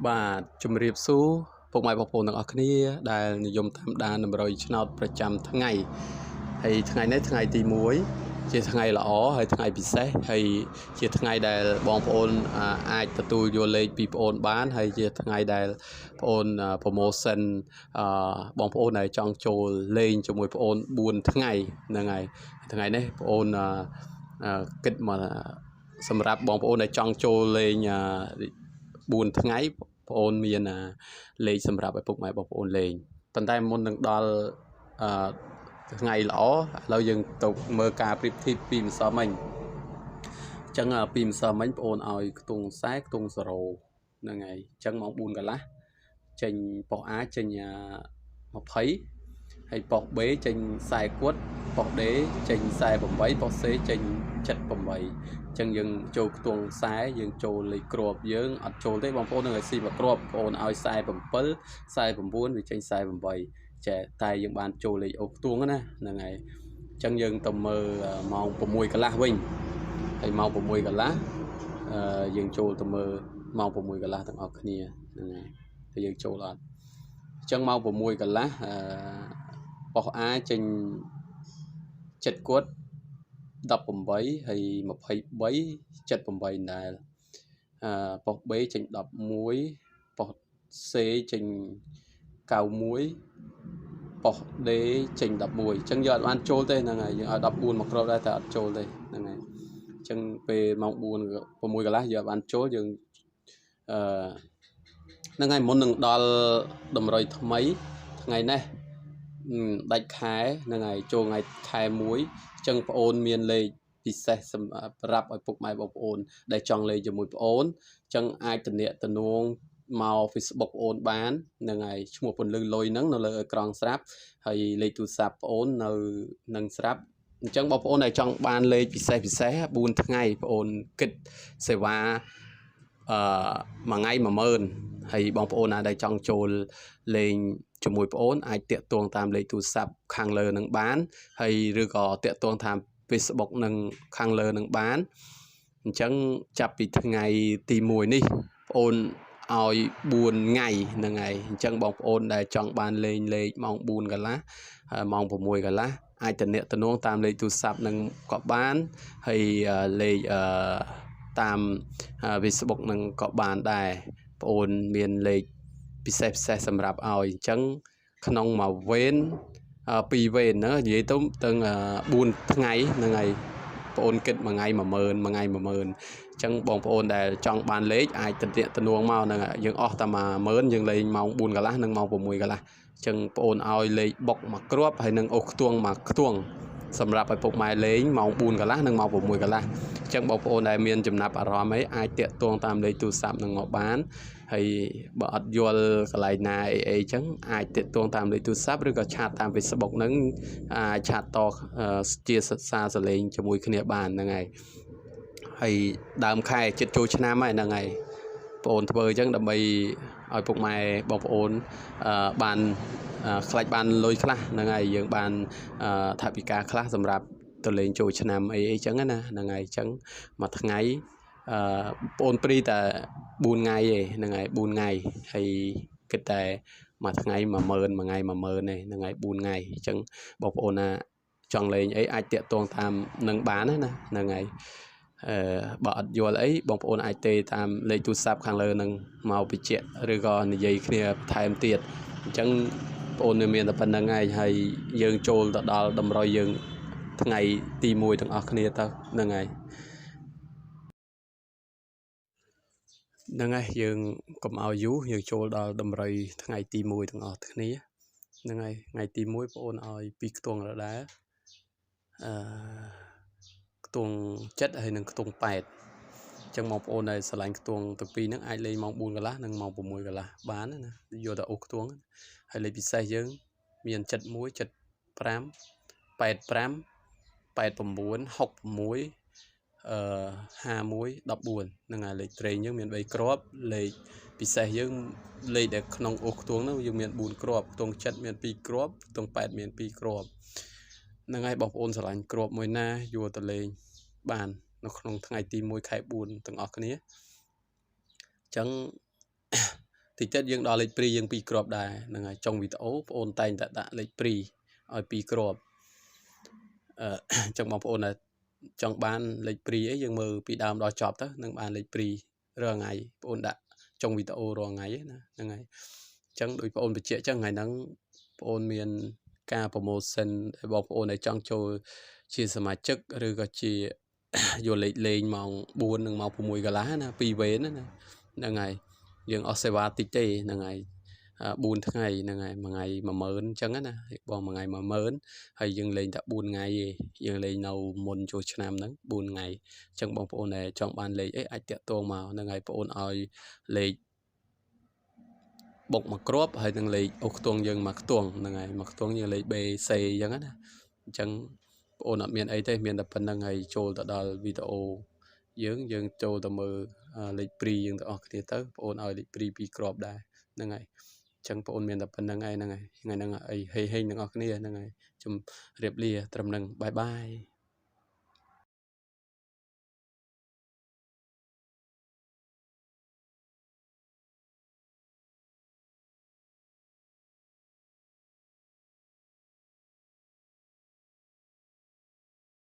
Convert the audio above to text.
បាទជំរាបសួរពុកម៉ែបងប្អូនទាំងអស់គ្នាដែលនិយមតាមដានតម្រុយឆ្នោតប្រចាំថ្ងៃហើយថ្ងៃនេះថ្ងៃទី1ជាថ្ងៃល្អហើយថ្ងៃពិសេសហើយជាថ្ងៃដែលបងប្អូនអាចទទួលយកលេខពីបងប្អូនបានហើយជាថ្ងៃដែលបងប្អូន promotion បងប្អូនដែលចង់ចូលលេងជាមួយបងប្អូន4ថ្ងៃហ្នឹងហើយថ្ងៃនេះបងប្អូនគិតមកសម្រាប់បងប្អូនដែលចង់ចូលលេង4ថ្ងៃបងប្អូនមានលេខសម្រាប់ឲ្យពុកម៉ែបងប្អូនលេងប៉ុន្តែមុននឹងដល់ថ្ងៃល្អឥឡូវយើងទៅមើលការប្រៀបធៀបពីម្សិលមិញអញ្ចឹងពីម្សិលមិញបងប្អូនឲ្យខ្ទង់40ខ្ទង់0ហ្នឹងហើយអញ្ចឹងម៉ោង4កន្លះចេញប៉ុស A ចេញ20ហើយប៉ុស B ចេញ40គួតប៉ុស D ចេញ48ប៉ុស C ចេញ78ចឹងយើងចូលខ្ទង់40យើងចូលលេខគ្រាប់យើងអត់ចូលទេបងប្អូននឹងឲ្យស៊ីមកគ្រាប់បងប្អូនឲ្យ47 49វាចេញ48ចាតែយើងបានចូលលេខអូខ្ទង់ណាហ្នឹងហើយអញ្ចឹងយើងទៅមើលម៉ោង6កន្លះវិញហើយម៉ោង6កន្លះយើងចូលទៅមើលម៉ោង6កន្លះទាំងអស់គ្នាហ្នឹងហើយតែយើងចូលអត់អញ្ចឹងម៉ោង6កន្លះប៉ុស A ចេញ7គួត18ហើយ23 78ដែរប៉ុស B ចេញ11ប៉ុស C ចេញ91ប៉ុស D ចេញ11អញ្ចឹងយើងអត់បានចូលទេហ្នឹងហើយយើងឲ្យ14មកគ្រាប់ដែរតែអត់ចូលទេហ្នឹងហើយអញ្ចឹងពេលម៉ោង4 6កន្លះយើងអត់បានចូលយើងហ្នឹងហើយមុននឹងដល់តម្រុយថ្មីថ្ងៃនេះដាច់ខែហ្នឹងហើយចូលថ្ងៃខែ1អញ្ចឹងបងអូនមានលេខពិសេសសម្រាប់ឲ្យពុកម៉ែបងប្អូនដែលចង់លេងជាមួយបងអូនអញ្ចឹងអាចទំនាក់ទំនងមក Facebook បងអូនបានហ្នឹងហើយឈ្មោះពន្លឺលុយហ្នឹងនៅលើអេក្រង់ស្រាប់ហើយលេខទូរស័ព្ទបងអូននៅនឹងស្រាប់អញ្ចឹងបងប្អូនដែលចង់បានលេខពិសេស4ថ្ងៃបងអូនគិតសេវាមួយថ្ងៃ10000ហើយបងប្អូនណាដែលចង់ចូលលេងជាមួយបងប្អូនអាចតាក់ទងតាមលេខទូរស័ព្ទខាងលើនឹងបានហើយឬក៏តាក់ទងតាម Facebook នឹងខាងលើនឹងបានអញ្ចឹងចាប់ពីថ្ងៃទី1នេះបងប្អូនឲ្យ4ថ្ងៃហ្នឹងហើយអញ្ចឹងបងប្អូនដែលចង់បានលេងលេខម៉ោង4កន្លះម៉ោង6កន្លះអាចទំនាក់ទំនងតាមលេខទូរស័ព្ទនឹងក៏បានហើយលេខតាម Facebook នឹងក៏បានដែរបងអូនមានលេខពិសេសសម្រាប់ឲ្យអញ្ចឹងក្នុងមួយវេន2វេនណានិយាយទៅទាំង4ថ្ងៃហ្នឹងហើយបងអូនគិតមួយថ្ងៃ10000មួយថ្ងៃ10000អញ្ចឹងបងប្អូនដែលចង់បានលេខអាចទំនាក់ទំនងមកហ្នឹងយើងអស់តែ10000យើងលេងម៉ោង4កន្លះនិងម៉ោង6កន្លះអញ្ចឹងបងអូនឲ្យលេខបុកមួយគ្រាប់ហើយនឹងអូសខ្ទង់មួយខ្ទង់សម្រាប់ឲ្យពុកម៉ែលេងម៉ោង4កន្លះនិងម៉ោង6កន្លះអញ្ចឹងបងប្អូនដែលមានចំណាប់អារម្មណ៍អីអាចតាក់ទងតាមលេខទូរស័ព្ទនឹងមកបានហើយបើអត់យល់កន្លែងណាអីចឹងអាចតាក់ទងតាមលេខទូរស័ព្ទឬក៏ឆាតតាម Facebook ហ្នឹងអាចឆាតតជាសារសលេងជាមួយគ្នាបានហ្នឹងហើយដើមខែចិត្តចូលឆ្នាំហើយហ្នឹងហើយបងអូនធ្វើអញ្ចឹងដើម្បីឲ្យពុកម៉ែបងប្អូនបានខ្លាចបានលុយខ្លះហ្នឹងហើយយើងបានថវិកាខ្លះសម្រាប់ទៅលេងចូលឆ្នាំអីចឹងណាហ្នឹងហើយអញ្ចឹងមួយថ្ងៃបងអូនព្រីតែ4ថ្ងៃឯងហ្នឹងហើយ4ថ្ងៃហើយគិតតែមួយថ្ងៃ10000មួយថ្ងៃ10000ឯងហ្នឹងហើយ4ថ្ងៃអញ្ចឹងបងប្អូនណាចង់លេងអីអាចតាក់ទងតាមនឹងបានណាហ្នឹងហើយបើអត់យល់អីបងប្អូនអាចទេតាមលេខទូរស័ព្ទខាងលើនឹងមកបញ្ជាក់ឬក៏និយាយគ្នាបន្ថែមទៀតអញ្ចឹងបងប្អូនមានតែប៉ុណ្្នឹងហើយយើងចូលទៅដល់តម្រុយយើងថ្ងៃទី1ទាំងអស់គ្នាទៅហ្នឹងហើយហ្នឹងហើយយើងកុំឲ្យយូរយើងចូលដល់តម្រុយថ្ងៃទី1ទាំងអស់គ្នាហ្នឹងហើយថ្ងៃទី1បងប្អូនឲ្យ2ខ្ទង់ដដែលខ្ទង់7ហើយនិងខ្ទង់8អញ្ចឹងបងប្អូនដែលឆ្លាញ់ខ្ទង់ទាំងពីរហ្នឹងអាចលេងម៉ោង4កន្លះនិងម៉ោង6កន្លះបានណាយកតែអូសខ្ទង់ហើយលេខពិសេសយើងមាន71 75 85 89 66 51 14ហ្នឹងហើយលេខត្រេងយើងមាន3គ្រាប់លេខពិសេសយើងលេខដែលក្នុងអូសខ្ទង់ហ្នឹងយើងមាន4គ្រាប់ខ្ទង់7មាន2គ្រាប់ខ្ទង់8មាន2គ្រាប់ហ្នឹងហើយបងប្អូនឆ្លាញ់គ្រាប់មួយណាយកទៅលេងបាននៅក្នុងថ្ងៃទី1ខែ4ទាំងអស់គ្នាអញ្ចឹង តិចទៀតយើងដល់លេខព្រីយើង2គ្រាប់ដែរហ្នឹងហើយចុងវីដេអូបងប្អូនតែងតែដាក់លេខព្រីឲ្យ2គ្រាប់អញ្ចឹងបងប្អូនចង់បានលេខព្រីអីយើងមើលពីដើមដល់ចប់ទៅនឹងបានលេខព្រីរាល់ថ្ងៃបងប្អូនដាក់ចុងវីដេអូរាល់ថ្ងៃណាហ្នឹងហើយអញ្ចឹងដូចបងប្អូនបញ្ជាក់អញ្ចឹងថ្ងៃហ្នឹងបងប្អូនមានការ promotion ឲ្យបងប្អូនដែលចង់ចូលជាសមាជិកឬក៏ជាយកលេងម៉ោង4និងម៉ោង6កន្លះណា2វេនណាហ្នឹងហើយយើងអស់សេវាតិចទេហ្នឹងហើយ4ថ្ងៃហ្នឹងហើយមួយថ្ងៃ 10000 អញ្ចឹងណាបងមួយថ្ងៃ 10000 ហើយយើងលេងតែ4ថ្ងៃទេយើងលេងនៅមុនចូលឆ្នាំហ្នឹង4ថ្ងៃអញ្ចឹងបងប្អូនដែលចង់បានលេខអីអាចតាក់ទងមកហ្នឹងហើយបងប្អូនឲ្យលេខបុកមួយគ្រាប់ហើយនឹងលេខអូខ្ទង់យើងមួយខ្ទង់ហ្នឹងហើយមួយខ្ទង់យើងលេខ B C អញ្ចឹងណាអញ្ចឹងបងប្អូនអត់មានអីទេមានតែប៉ុណ្្នឹងហើយចូលទៅដល់វីដេអូយើងចូលទៅមើលលេខព្រីយើងទាំងអស់គ្នាទៅបងប្អូនឲ្យលេខព្រី2គ្រាប់ដែរហ្នឹងហើយអញ្ចឹងបងប្អូនមានតែប៉ុណ្្នឹងហើយហ្នឹងហើយថ្ងៃហ្នឹងអីហេងទាំងអស់គ្នាហ្នឹងហើយជម្រាបលាត្រឹមហ្នឹងបាយបាយ